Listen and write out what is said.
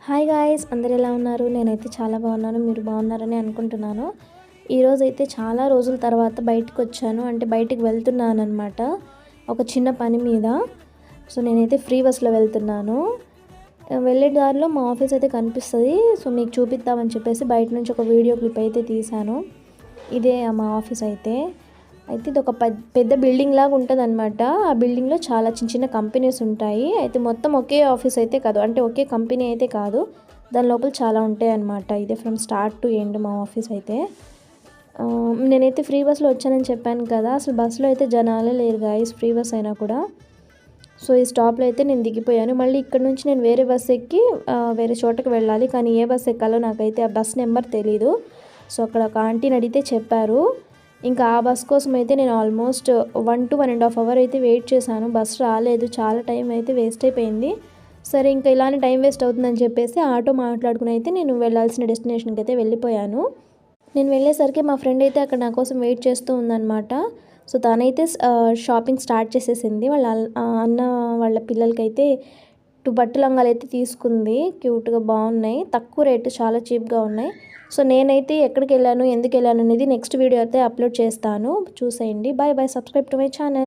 Hi guys, అందరు ఎలా ఉన్నారు? నేనైతే చాలా బాగున్నాను. మీరు బాగున్నారని అనుకుంటున్నాను. ఈరోజైతే చాలా రోజుల తర్వాత బయటకు వచ్చాను. అంటే బయటికి వెళ్తున్నాను అనమాట, ఒక చిన్న పని మీద. సో నేనైతే ఫ్రీ బస్లో వెళ్తున్నాను. వెళ్ళే దారిలో మా ఆఫీస్ అయితే కనిపిస్తుంది. సో మీకు చూపిద్దామని చెప్పేసి బయట నుంచి ఒక వీడియో క్లిప్ అయితే తీశాను. ఇదే మా ఆఫీస్ అయితే ఇది ఒక పెద్ద బిల్డింగ్ లాగా ఉంటుంది అనమాట. ఆ బిల్డింగ్లో చాలా చిన్న చిన్న కంపెనీస్ ఉంటాయి. అయితే మొత్తం ఒకే ఆఫీస్ అయితే కాదు, అంటే ఒకే కంపెనీ అయితే కాదు, దాని లోపల చాలా ఉంటాయి అనమాట. ఇదే ఫ్రమ్ స్టార్ట్ టు ఎండ్ మా ఆఫీస్ అయితే. నేనైతే ఫ్రీ బస్లో వచ్చానని చెప్పాను కదా, అసలు బస్సులో అయితే జనాలే లేరు గాయస్, ఫ్రీ బస్ అయినా కూడా. సో ఈ స్టాప్లో అయితే నేను దిగిపోయాను. మళ్ళీ ఇక్కడ నుంచి నేను వేరే బస్ ఎక్కి వేరే చోటకి వెళ్ళాలి. కానీ ఏ బస్ ఎక్కాలో నాకైతే ఆ బస్ నెంబర్ తెలీదు. సో అక్కడ ఒక ఆంటీని అడిగితే చెప్పారు. ఇంకా ఆ బస్ కోసం అయితే నేను ఆల్మోస్ట్ 1 to 1.5 hours అయితే వెయిట్ చేశాను. బస్ రాలేదు, చాలా టైం అయితే వేస్ట్ అయిపోయింది. సరే ఇంకా ఇలానే టైం వేస్ట్ అవుతుందని చెప్పేసి ఆటో మాట్లాడుకుని అయితే నేను వెళ్ళాల్సిన డెస్టినేషన్కి అయితే వెళ్ళిపోయాను. నేను వెళ్ళేసరికి మా ఫ్రెండ్ అయితే అక్కడ నా కోసం వెయిట్ చేస్తూ ఉందన్నమాట. సో తనైతే షాపింగ్ స్టార్ట్ చేసేసింది. వాళ్ళ అన్న వాళ్ళ పిల్లలకైతే 2 బట్టు లంగాలు అయితే తీసుకుంది. క్యూట్గా బాగున్నాయి, తక్కువ రేటు, చాలా చీప్గా ఉన్నాయి. సో నేనైతే ఎక్కడికి వెళ్ళాను, ఎందుకు వెళ్ళాను అనేది నెక్స్ట్ వీడియో అయితే అప్లోడ్ చేస్తాను, చూసేయండి. Bye bye, subscribe to my channel.